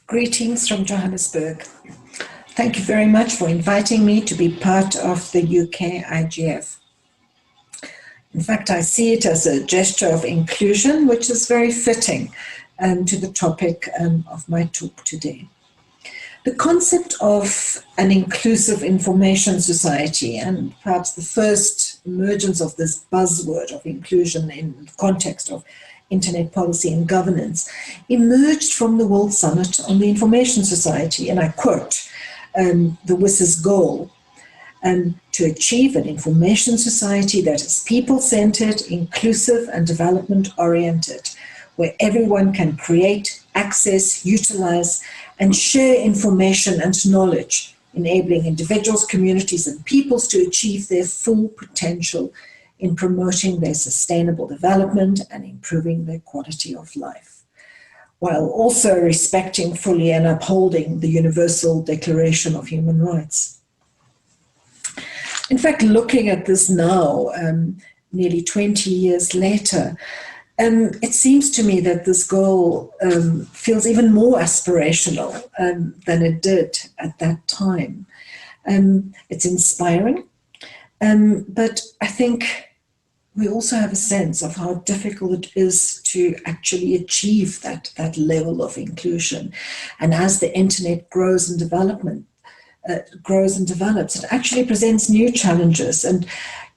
Greetings from Johannesburg. Thank you very much for inviting me to be part of the UK IGF. In fact, I see it as a gesture of inclusion, which is very fitting to the topic of my talk today. The concept of an inclusive information society, and perhaps the first emergence of this buzzword of inclusion in the context of Internet policy and governance, emerged from the World Summit on the Information Society, and I quote, the WSIS goal, to achieve an information society that is people-centered, inclusive and development-oriented, where everyone can create, access, utilize, and share information and knowledge, enabling individuals, communities, and peoples to achieve their full potential in promoting their sustainable development and improving their quality of life, while also respecting fully and upholding the Universal Declaration of Human Rights. In fact, looking at this now, nearly 20 years later, it seems to me that this goal feels even more aspirational than it did at that time. It's inspiring, but I think we also have a sense of how difficult it is to actually achieve that level of inclusion. And as the internet grows and develops, it actually presents new challenges. And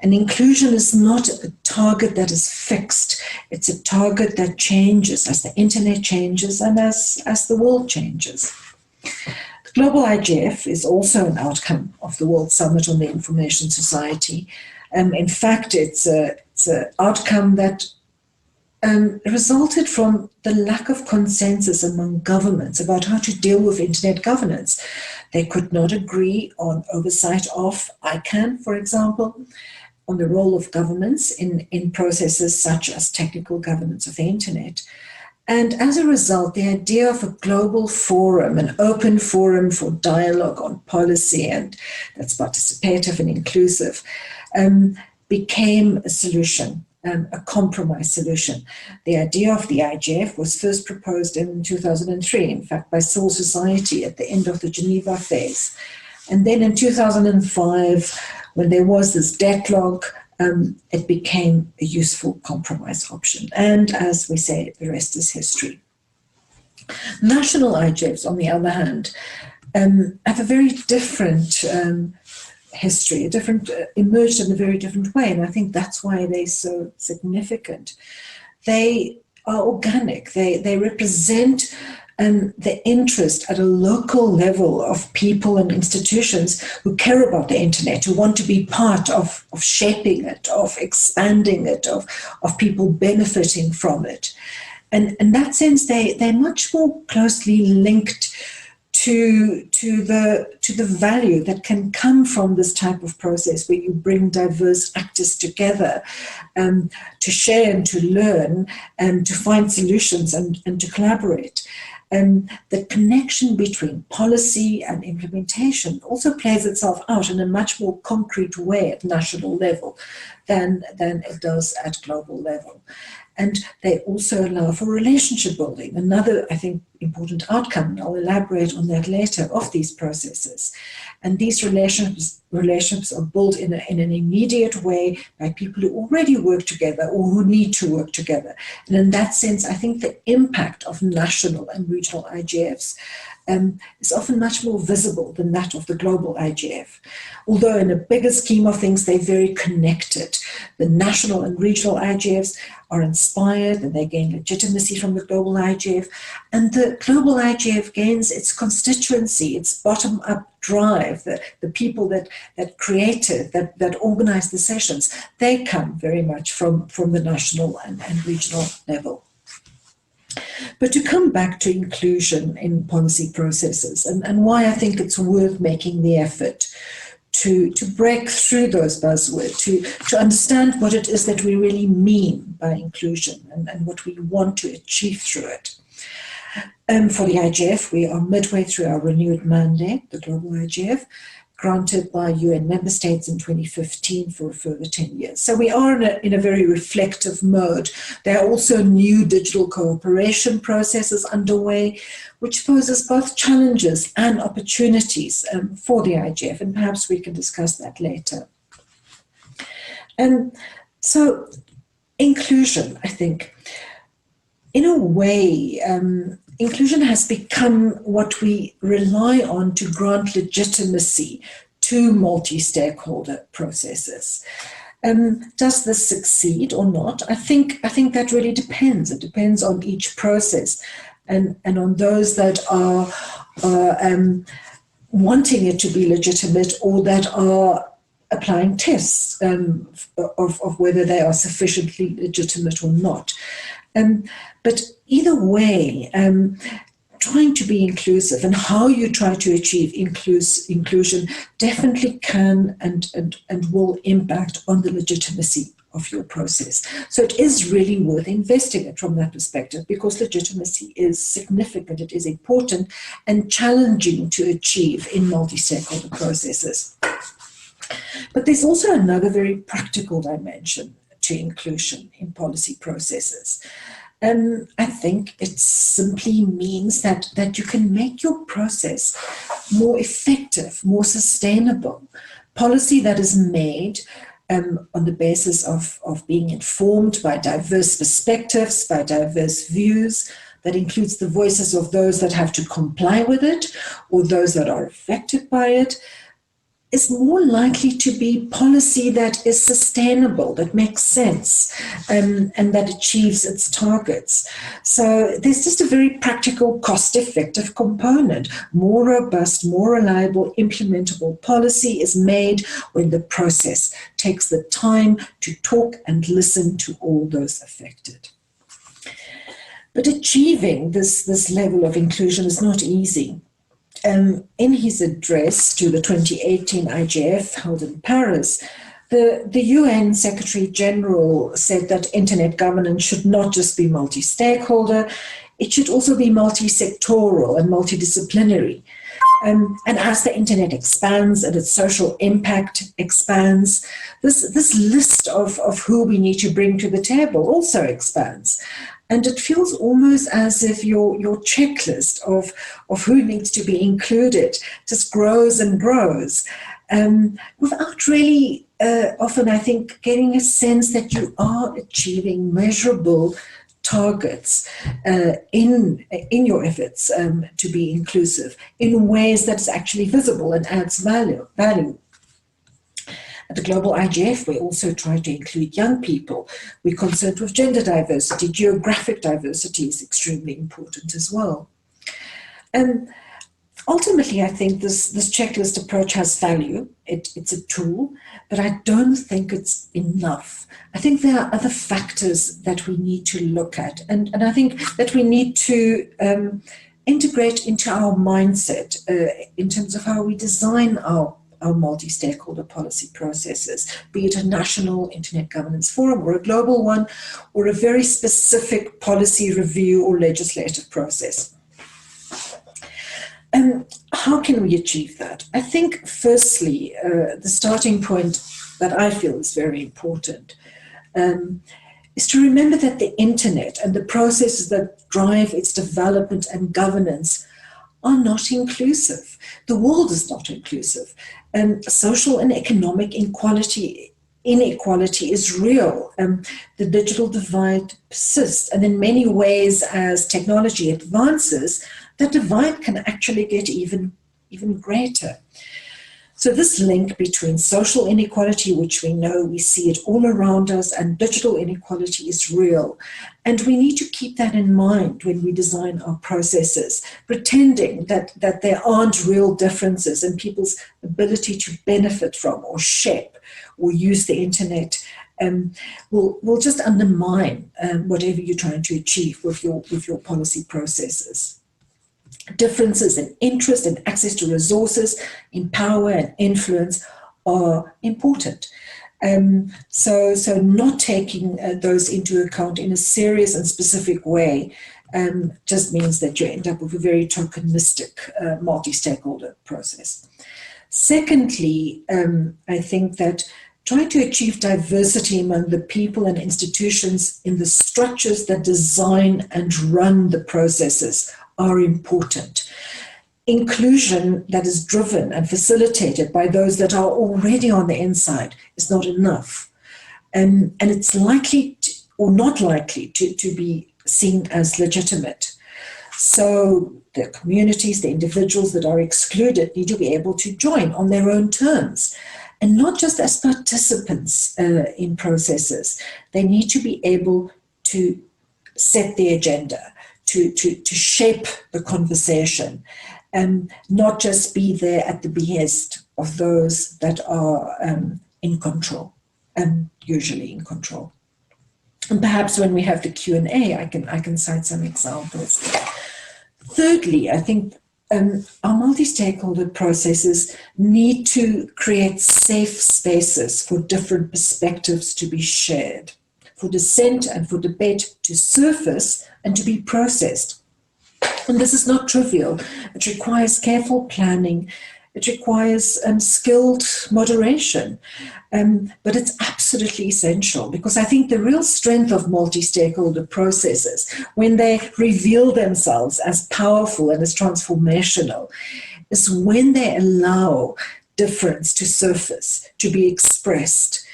inclusion is not a target that is fixed. It's a target that changes as the internet changes and as the world changes. The Global IGF is also an outcome of the World Summit on the Information Society. In fact, it's an outcome that resulted from the lack of consensus among governments about how to deal with internet governance. They could not agree on oversight of ICANN, for example, on the role of governments in processes such as technical governance of the internet. And as a result, the idea of a global forum, an open forum for dialogue on policy and that's participative and inclusive, became a solution, a compromise solution. The idea of the IGF was first proposed in 2003, in fact, by civil society at the end of the Geneva phase. And then in 2005, when there was this deadlock, it became a useful compromise option. And as we say, the rest is history. National IGFs, on the other hand, have a very different history, emerged in a very different way, and I think that's why they're so significant. They are organic. They represent the interest at a local level of people and institutions who care about the internet, who want to be part of shaping it, of expanding it, of people benefiting from it. And in that sense, they're much more closely linked to the value that can come from this type of process where you bring diverse actors together to share and to learn and to find solutions and to collaborate. The connection between policy and implementation also plays itself out in a much more concrete way at national level than it does at global level. And they also allow for relationship building, another, I think, important outcome, and I'll elaborate on that later, of these processes. And these relationships are built in an immediate way by people who already work together or who need to work together. And in that sense, I think the impact of national and regional IGFs is often much more visible than that of the global IGF. Although in a bigger scheme of things, they're very connected. The national and regional IGFs are inspired and they gain legitimacy from the global IGF. And the global IGF gains its constituency, its bottom-up drive, the people that created, that organize the sessions, they come very much from the national and regional level. But to come back to inclusion in policy processes and why I think it's worth making the effort to break through those buzzwords, to understand what it is that we really mean by inclusion and what we want to achieve through it. For the IGF, we are midway through our renewed mandate, the global IGF. granted by UN member states in 2015 for a further 10 years. So we are in a very reflective mode. There are also new digital cooperation processes underway, which poses both challenges and opportunities for the IGF, and perhaps we can discuss that later. So inclusion, I think, in a way, inclusion has become what we rely on to grant legitimacy to multi-stakeholder processes. Does this succeed or not? I think that really depends. It depends on each process and on those that are wanting it to be legitimate or that are applying tests of whether they are sufficiently legitimate or not. But either way, trying to be inclusive and how you try to achieve inclusion definitely can and will impact on the legitimacy of your process. So it is really worth investing it from that perspective, because legitimacy is significant, it is important and challenging to achieve in multi-stakeholder processes. But there's also another very practical dimension to inclusion in policy processes. I think it simply means that you can make your process more effective, more sustainable. Policy that is made on the basis of being informed by diverse perspectives, by diverse views, that includes the voices of those that have to comply with it or those that are affected by it, is more likely to be policy that is sustainable, that makes sense, and that achieves its targets. So there's just a very practical, cost-effective component. More robust, more reliable, implementable policy is made when the process takes the time to talk and listen to all those affected. But achieving this level of inclusion is not easy. In his address to the 2018 IGF held in Paris, the UN Secretary General said that internet governance should not just be multi-stakeholder, it should also be multi-sectoral and multidisciplinary. And as the internet expands and its social impact expands, this list of who we need to bring to the table also expands. And it feels almost as if your checklist of who needs to be included just grows and grows, without really often, I think, getting a sense that you are achieving measurable targets in your efforts to be inclusive in ways that's actually visible and adds value. At the Global IGF, we also try to include young people. We're concerned with gender diversity. Geographic diversity is extremely important as well. Ultimately, I think this checklist approach has value. It's a tool, but I don't think it's enough. I think there are other factors that we need to look at, and I think that we need to integrate into our mindset in terms of how we design our multi-stakeholder policy processes, be it a national internet governance forum or a global one, or a very specific policy review or legislative process. How can we achieve that? I think, firstly, the starting point that I feel is very important is to remember that the internet and the processes that drive its development and governance are not inclusive. The world is not inclusive. Social and economic inequality is real. The digital divide persists. And in many ways, as technology advances, that divide can actually get even greater. So this link between social inequality, which we know, we see it all around us, and digital inequality is real. And we need to keep that in mind when we design our processes, pretending that there aren't real differences in people's ability to benefit from or shape or use the internet will just undermine whatever you're trying to achieve with your policy processes. Differences in interest and access to resources, in power and influence are important. So not taking those into account in a serious and specific way just means that you end up with a very tokenistic multi-stakeholder process. Secondly, I think that trying to achieve diversity among the people and institutions in the structures that design and run the processes are important. Inclusion that is driven and facilitated by those that are already on the inside is not enough. And it's likely to, or not likely to be seen as legitimate. So the communities, the individuals that are excluded need to be able to join on their own terms, and not just as participants in processes. They need to be able to set the agenda, to shape the conversation, and not just be there at the behest of those that are in control, and usually in control. And perhaps when we have the Q&A, I can cite some examples. Thirdly, I think our multi-stakeholder processes need to create safe spaces for different perspectives to be shared, for dissent and for debate to surface and to be processed. And this is not trivial. It requires careful planning. It requires skilled moderation, but it's absolutely essential, because I think the real strength of multi-stakeholder processes, when they reveal themselves as powerful and as transformational, is when they allow difference to surface, to be expressed,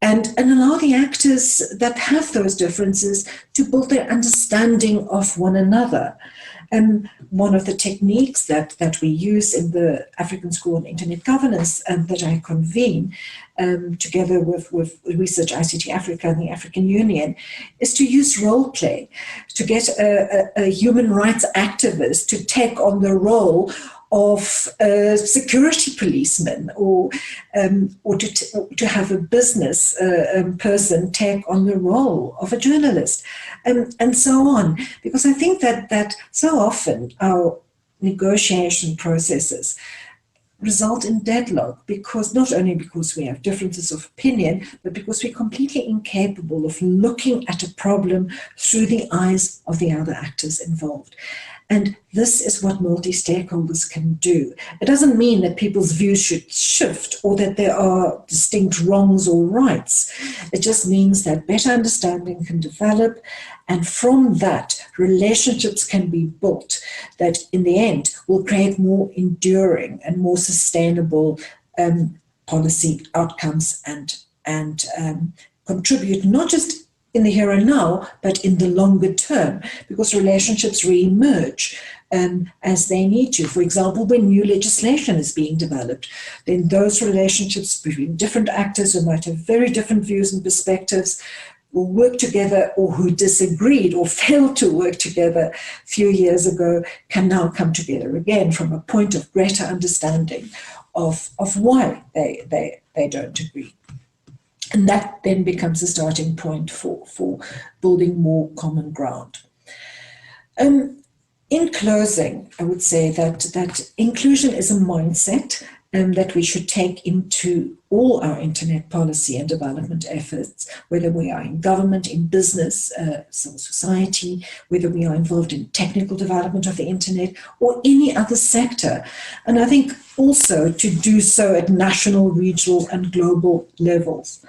and allow the actors that have those differences to build their understanding of one another. And one of the techniques that we use in the African School on Internet Governance that I convene together with Research ICT Africa and the African Union is to use role play, to get a human rights activist to take on the role of a security policeman, or to have a business person take on the role of a journalist, and so on. Because I think that so often our negotiation processes result in deadlock, because not only because we have differences of opinion, but because we're completely incapable of looking at a problem through the eyes of the other actors involved. And this is what multi-stakeholders can do. It doesn't mean that people's views should shift or that there are distinct wrongs or rights. It just means that better understanding can develop, and from that, relationships can be built that in the end will create more enduring and more sustainable policy outcomes, and contribute not just in the here and now, but in the longer term, because relationships re-emerge as they need to. For example, when new legislation is being developed, then those relationships between different actors who might have very different views and perspectives will work together, or who disagreed or failed to work together a few years ago can now come together again from a point of greater understanding of why they don't agree. And that then becomes a starting point for building more common ground. In closing, I would say that inclusion is a mindset that we should take into all our internet policy and development efforts, whether we are in government, in business, civil society, whether we are involved in technical development of the internet or any other sector. And I think also to do so at national, regional and global levels.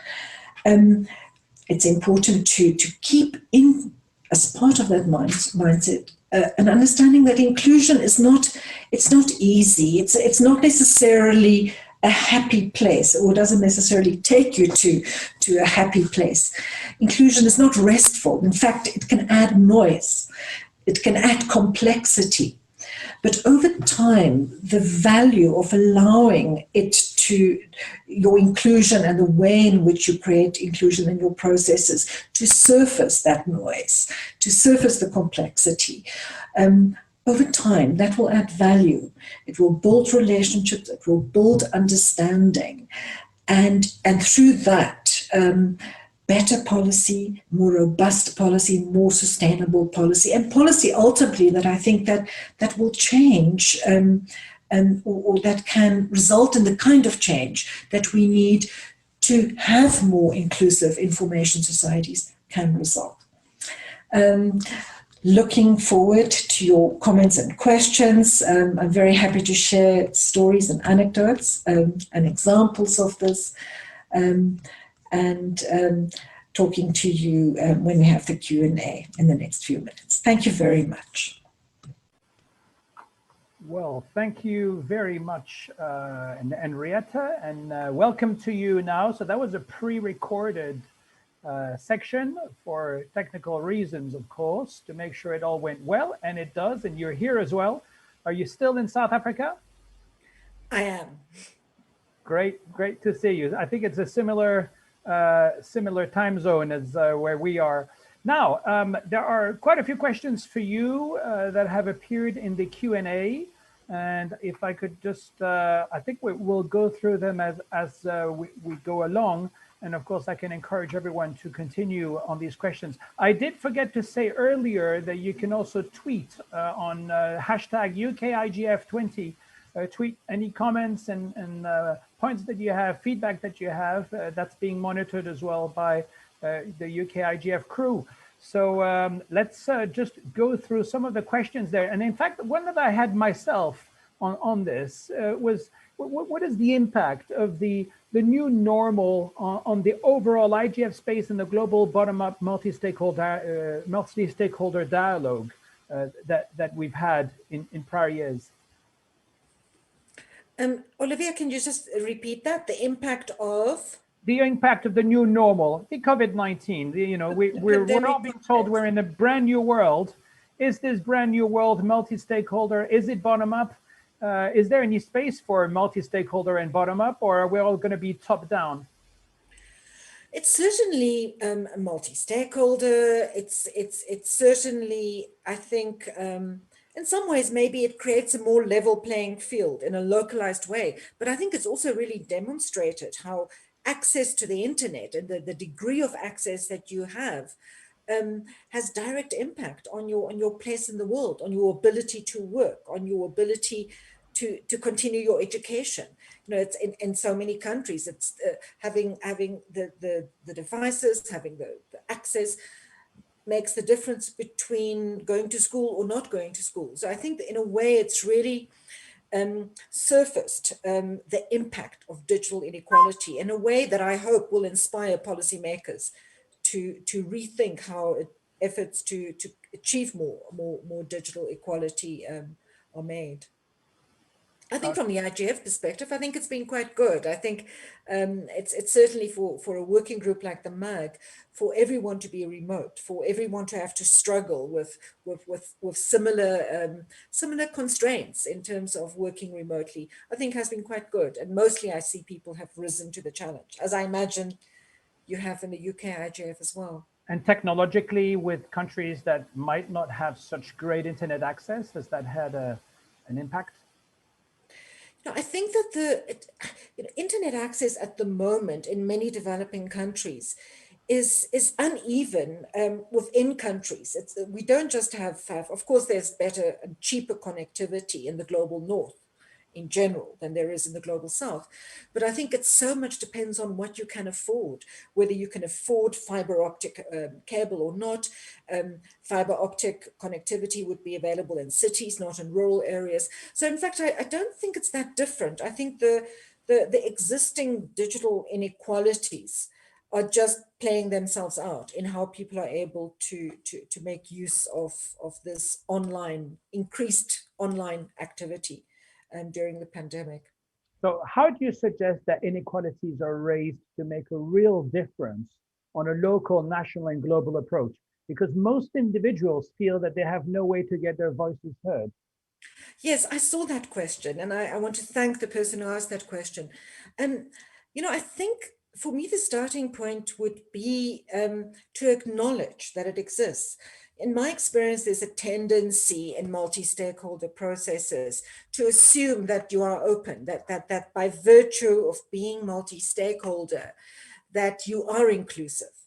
It's important to keep in, as part of that mindset, an understanding that inclusion is not easy. It's not necessarily a happy place, or doesn't necessarily take you to a happy place. Inclusion is not restful. In fact, it can add noise. It can add complexity. But over time, the value of allowing it to your inclusion and the way in which you create inclusion in your processes to surface that noise, to surface the complexity, over time, that will add value. It will build relationships, it will build understanding, and through that, better policy, more robust policy, more sustainable policy, and policy ultimately that I think that will change or that can result in the kind of change that we need to have more inclusive information societies can result. looking forward to your comments and questions. I'm very happy to share stories and anecdotes and examples of this, and talking to you when we have the Q&A in the next few minutes. Thank you very much. Well, thank you very much, Anriette, and welcome to you now. So that was a pre-recorded section for technical reasons, of course, to make sure it all went well, and it does, and you're here as well. Are you still in South Africa? I am. Great, great to see you. I think it's a similar time zone as where we are. Now, there are quite a few questions for you that have appeared in the Q&A. And if I could just, I think we'll go through them as we go along. And of course, I can encourage everyone to continue on these questions. I did forget to say earlier that you can also tweet on hashtag UKIGF20. Tweet any comments and points that you have, feedback that you have. That's being monitored as well by the UKIGF crew. So let's just go through some of the questions there. And in fact, one that I had myself on this was, what is the impact of the new normal on the overall IGF space and the global bottom-up multi-stakeholder dialogue that we've had in prior years? Olivier, can you just repeat that? The impact of? The impact of the new normal, the COVID-19. You know, we're all being told we're in a brand new world. Is this brand new world multi-stakeholder? Is it bottom-up? Is there any space for multi-stakeholder and bottom-up, or are we all going to be top-down? It's certainly multi-stakeholder. It's certainly, I think, in some ways, maybe it creates a more level playing field in a localized way. But I think it's also really demonstrated how access to the internet and the degree of access that you have has direct impact on your place in the world, on your ability to work, on your ability to continue your education. You know, it's in so many countries, it's having the devices, having the access makes the difference between going to school or not going to school. So I think that in a way it's really surfaced the impact of digital inequality in a way that I hope will inspire policymakers to rethink how efforts to achieve more digital equality are made. I think from the IGF perspective, I think it's been quite good. I think it's certainly for a working group like the MAG, for everyone to be remote, for everyone to have to struggle with similar constraints in terms of working remotely, I think has been quite good. And mostly I see people have risen to the challenge, as I imagine you have in the UK IGF as well. And technologically, with countries that might not have such great internet access, has that had an impact? No, I think that the internet access at the moment in many developing countries is uneven within countries. We don't just have, of course, there's better and cheaper connectivity in the global north in general than there is in the global south. But I think it so much depends on what you can afford, whether you can afford fiber optic cable or not. Fiber optic connectivity would be available in cities, not in rural areas. So in fact, I don't think it's that different. I think the existing digital inequalities are just playing themselves out in how people are able to make use of this increased online activity during the pandemic. So how do you suggest that inequalities are raised to make a real difference on a local, national, and global approach? Because most individuals feel that they have no way to get their voices heard. Yes, I saw that question, and I want to thank the person who asked that question. You know, I think for me, the starting point would be to acknowledge that it exists. In my experience, there's a tendency in multi-stakeholder processes to assume that you are open, that by virtue of being multi-stakeholder, that you are inclusive.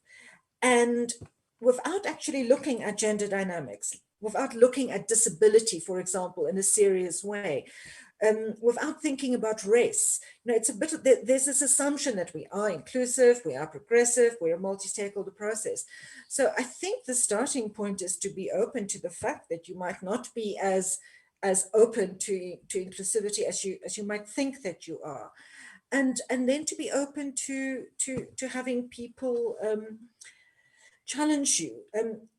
And without actually looking at gender dynamics, without looking at disability, for example, in a serious way, without thinking about race. You know, it's a bit of, there's this assumption that we are inclusive, we are progressive, we're a multi-stakeholder process. So I think the starting point is to be open to the fact that you might not be as open to inclusivity as you might think that you are, and then to be open to having people challenge you.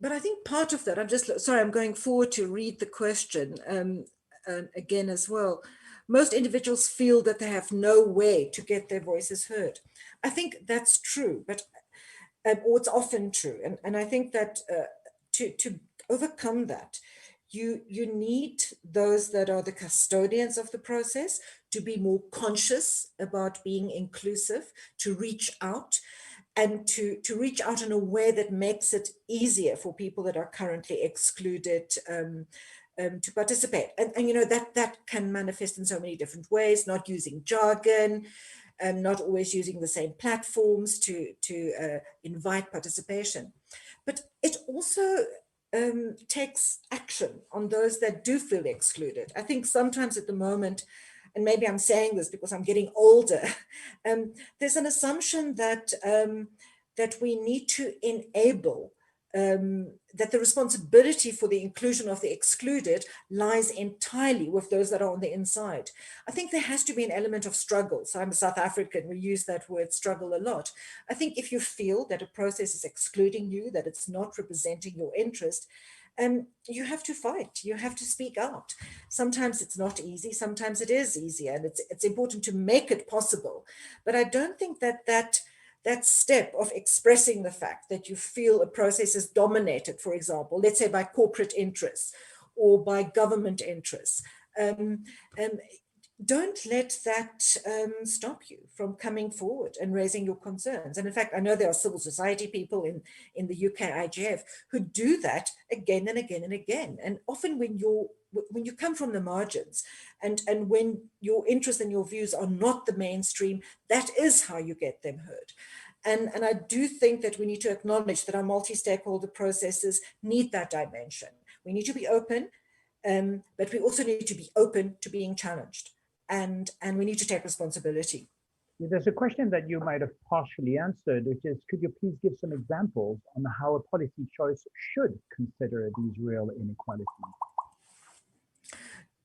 But I think part of that, I'm going forward to read the question again as well. Most individuals feel that they have no way to get their voices heard. I think that's true, but or it's often true, and I think that to overcome that, you need those that are the custodians of the process to be more conscious about being inclusive, to reach out, and to reach out in a way that makes it easier for people that are currently excluded to participate. And you know, that can manifest in so many different ways, not using jargon, and not always using the same platforms to invite participation. But it also takes action on those that do feel excluded. I think sometimes at the moment, and maybe I'm saying this because I'm getting older, there's an assumption that that we need to enable, that the responsibility for the inclusion of the excluded lies entirely with those that are on the inside. I think there has to be an element of struggle. So I'm a South African, we use that word struggle a lot. I think if you feel that a process is excluding you, that it's not representing your interest, you have to fight, you have to speak out. Sometimes it's not easy, sometimes it is easier, and it's important to make it possible. But I don't think that step of expressing the fact that you feel a process is dominated, for example, let's say by corporate interests or by government interests, don't let that stop you from coming forward and raising your concerns. And in fact, I know there are civil society people in the UK IGF who do that again and again and again. And often when you come from the margins and when your interests and your views are not the mainstream, that is how you get them heard. And I do think that we need to acknowledge that our multi-stakeholder processes need that dimension. We need to be open, but we also need to be open to being challenged. And we need to take responsibility. There's a question that you might have partially answered, which is, could you please give some examples on how a policy choice should consider these real inequalities?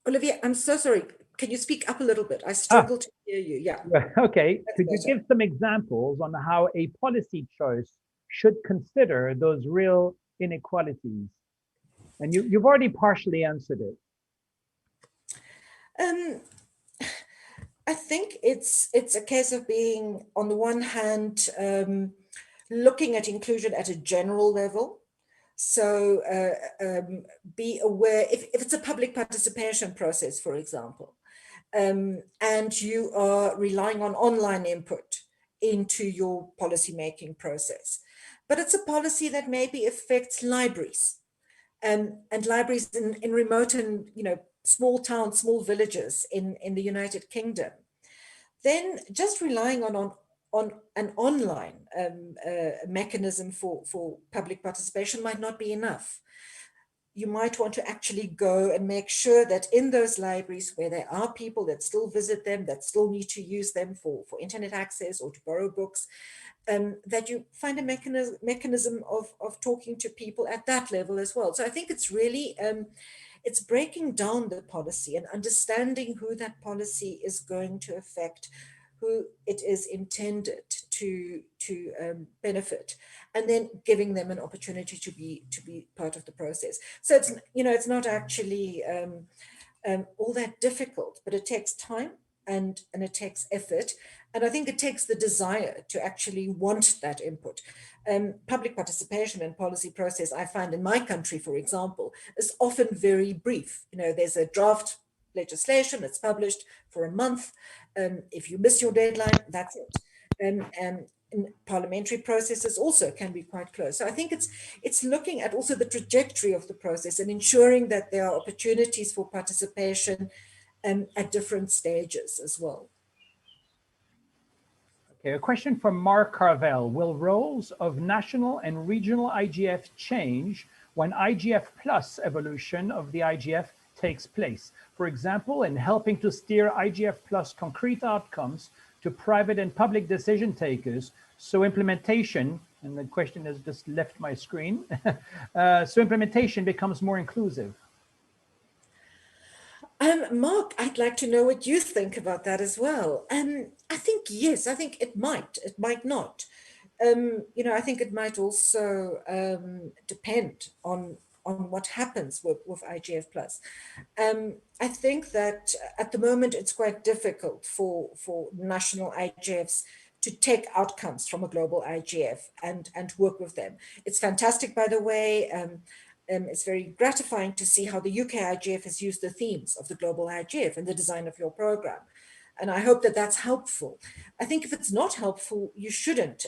Olivier, I'm so sorry. Can you speak up a little bit? I struggle to hear you. Yeah. Okay. Could you give some examples on how a policy choice should consider those real inequalities? And you've already partially answered it. I think it's a case of being, on the one hand, looking at inclusion at a general level. So be aware, if it's a public participation process, for example, and you are relying on online input into your policymaking process, but it's a policy that maybe affects libraries, and libraries in remote and, you know, small towns, small villages in the United Kingdom, then just relying on an online mechanism for public participation might not be enough. You might want to actually go and make sure that in those libraries where there are people that still visit them, that still need to use them for internet access or to borrow books, that you find a mechanism of talking to people at that level as well. So I think it's really, it's breaking down the policy and understanding who that policy is going to affect, who it is intended to benefit, and then giving them an opportunity to be part of the process. So it's, you know, it's not actually all that difficult, but it takes time and it takes effort. And I think it takes the desire to actually want that input. Public participation in policy process, I find in my country, for example, is often very brief. You know, there's a draft legislation, it's published for a month. If you miss your deadline, that's it. And parliamentary processes also can be quite close. So I think it's looking at also the trajectory of the process and ensuring that there are opportunities for participation at different stages as well. Okay, a question from Mark Carvel. Will roles of national and regional IGF change when IGF plus evolution of the IGF takes place. For example, in helping to steer IGF plus concrete outcomes to private and public decision takers, so implementation, and the question has just left my screen, so implementation becomes more inclusive. Mark, I'd like to know what you think about that as well. I think, yes, I think it might not. I think it might also depend on what happens with IGF plus. I think that at the moment it's quite difficult for national IGFs to take outcomes from a global IGF and work with them. It's fantastic, by the way. It's very gratifying to see how the UK IGF has used the themes of the global IGF in the design of your program. And I hope that that's helpful. I think if it's not helpful, you shouldn't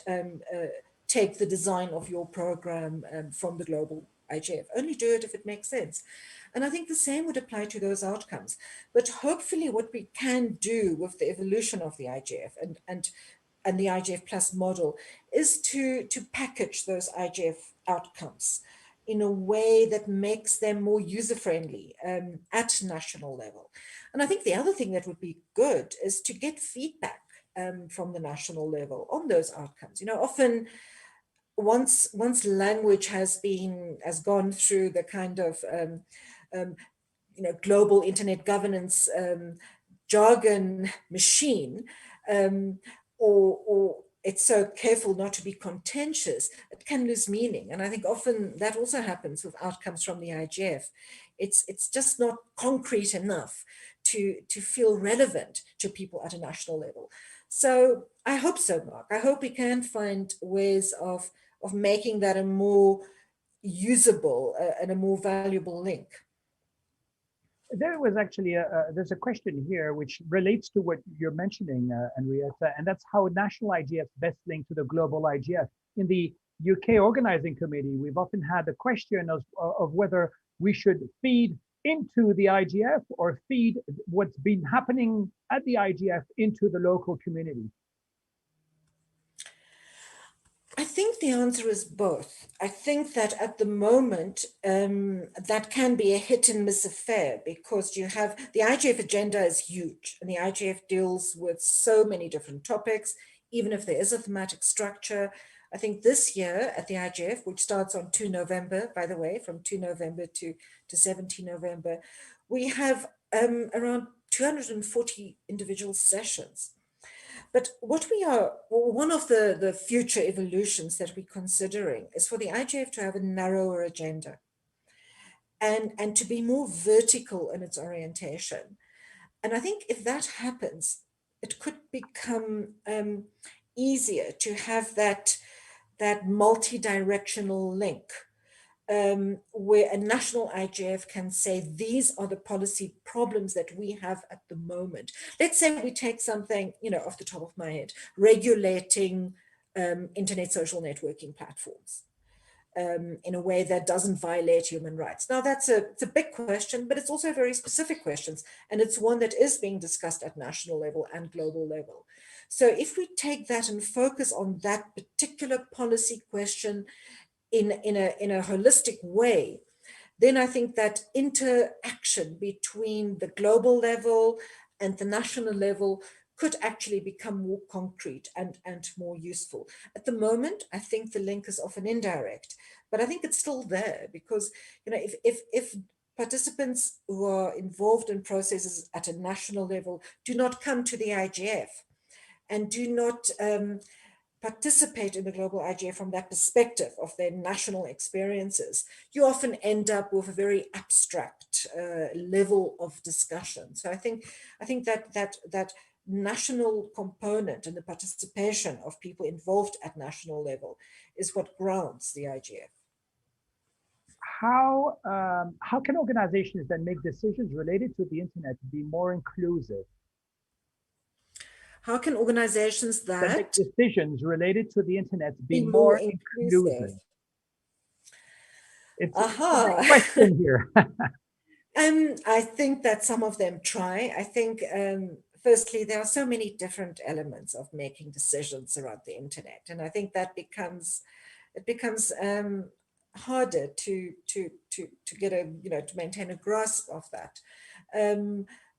take the design of your program from the global IGF. Only do it if it makes sense. And I think the same would apply to those outcomes. But hopefully what we can do with the evolution of the IGF and the IGF plus model is to package those IGF outcomes in a way that makes them more user-friendly at national level. And I think the other thing that would be good is to get feedback from the national level on those outcomes. Often once language has gone through the kind of global internet governance jargon machine, or it's so careful not to be contentious, it can lose meaning. And I think often that also happens with outcomes from the IGF. It's just not concrete enough to feel relevant to people at a national level. So I hope so, Mark. I hope we can find ways of making that a more usable and a more valuable link. There was actually there's a question here which relates to what you're mentioning, Anriette, and that's how national IGF best link to the global IGF. In the UK organizing committee, we've often had the question of whether we should feed into the IGF or feed what's been happening at the IGF into the local community. I think the answer is both. I think that at the moment, that can be a hit and miss affair because you have the IGF agenda is huge and the IGF deals with so many different topics, even if there is a thematic structure. I think this year at the IGF, which starts on 2 November, by the way, from 2 November to 17 November, we have around 240 individual sessions. But one of the future evolutions that we're considering is for the IGF to have a narrower agenda and to be more vertical in its orientation. And I think if that happens, it could become easier to have that multi-directional link where a national IGF can say, these are the policy problems that we have at the moment. Let's say we take something, off the top of my head, regulating internet social networking platforms in a way that doesn't violate human rights. Now it's a big question, but it's also a very specific question. And it's one that is being discussed at national level and global level. So if we take that and focus on that particular policy question in a holistic way, then I think that interaction between the global level and the national level could actually become more concrete and more useful. At the moment, I think the link is often indirect, but I think it's still there because, if participants who are involved in processes at a national level do not come to the IGF and do not participate in the global IGF from that perspective of their national experiences, you often end up with a very abstract level of discussion. So I think that national component and the participation of people involved at national level is what grounds the IGF. How can organizations that make decisions related to the internet be more inclusive? How can organizations that make decisions related to the internet be more inclusive? It's a big question here. I think that some of them try. I think, firstly, there are so many different elements of making decisions around the internet. And I think that it becomes harder to get a, to maintain a grasp of that.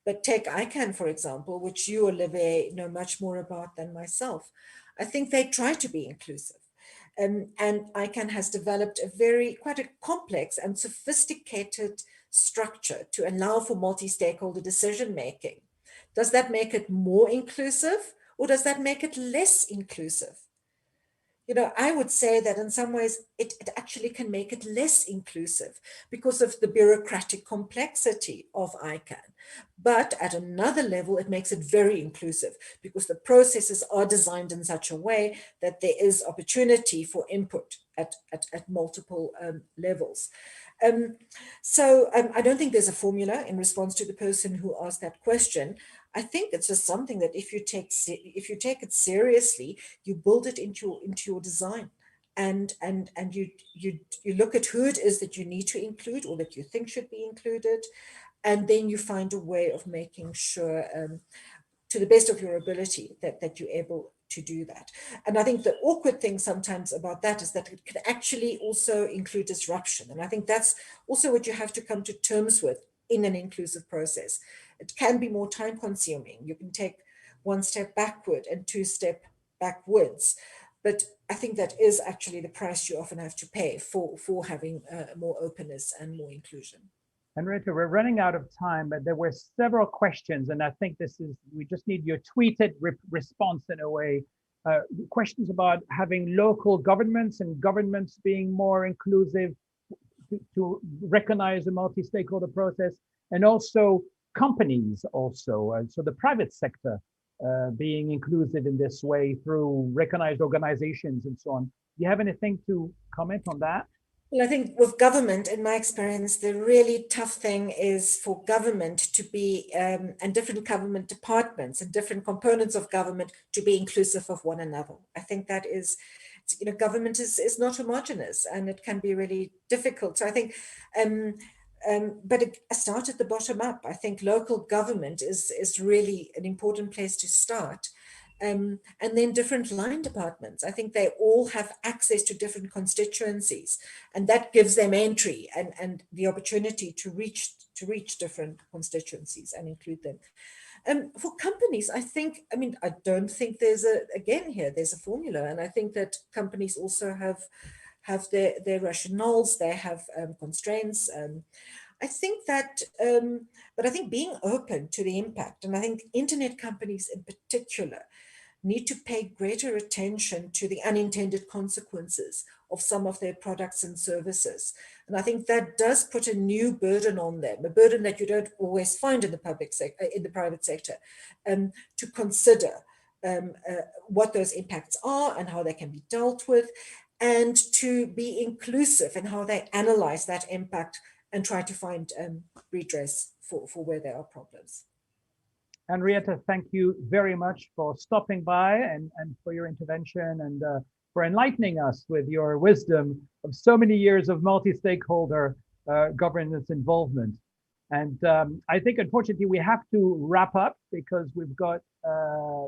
But take ICANN, for example, which you, Olivier, know much more about than myself. I think they try to be inclusive. And ICANN has developed quite a complex and sophisticated structure to allow for multi-stakeholder decision-making. Does that make it more inclusive, or does that make it less inclusive? I would say that in some ways it actually can make it less inclusive because of the bureaucratic complexity of ICANN. But at another level, it makes it very inclusive because the processes are designed in such a way that there is opportunity for input at multiple levels. I don't think there's a formula in response to the person who asked that question. I think it's just something that if you take it seriously, you build it into your design, and you look at who it is that you need to include or that you think should be included, and then you find a way of making sure, to the best of your ability, that you're able to do that. And I think the awkward thing sometimes about that is that it can actually also include disruption. And I think that's also what you have to come to terms with in an inclusive process. It can be more time consuming. You can take one step backward and two step backwards. But I think that is actually the price you often have to pay for having more openness and more inclusion. Anriette, we're running out of time, but there were several questions, and I think we just need your tweeted response in a way. Questions about having local governments and governments being more inclusive to recognize the multi-stakeholder process, and also companies so the private sector being inclusive in this way through recognized organizations and so on. Do you have anything to comment on that? Well, I think with government, in my experience, the really tough thing is for government to be, and different government departments and different components of government to be inclusive of one another. I think that is, government is not homogeneous, and it can be really difficult. So I think, but it started at the bottom up. I think local government is really an important place to start. And then different line departments. I think they all have access to different constituencies, and that gives them entry and the opportunity to reach different constituencies and include them. For companies, I don't think there's a formula, and I think that companies also have their rationales, they have constraints. I think that, but I think being open to the impact, and I think internet companies in particular need to pay greater attention to the unintended consequences of some of their products and services. And I think that does put a new burden on them, a burden that you don't always find in the private sector, to consider what those impacts are and how they can be dealt with, and to be inclusive in how they analyze that impact and try to find redress for where there are problems. Anriette, thank you very much for stopping by and for your intervention and for enlightening us with your wisdom of so many years of multi-stakeholder governance involvement. And I think, unfortunately, we have to wrap up because we've got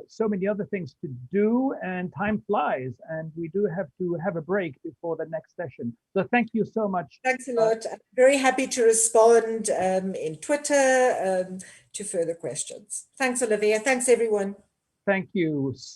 so many other things to do and time flies, and we do have to have a break before the next session. So thank you so much. Thanks a lot. I'm very happy to respond in Twitter to further questions. Thanks, Olivia. Thanks, everyone. Thank you.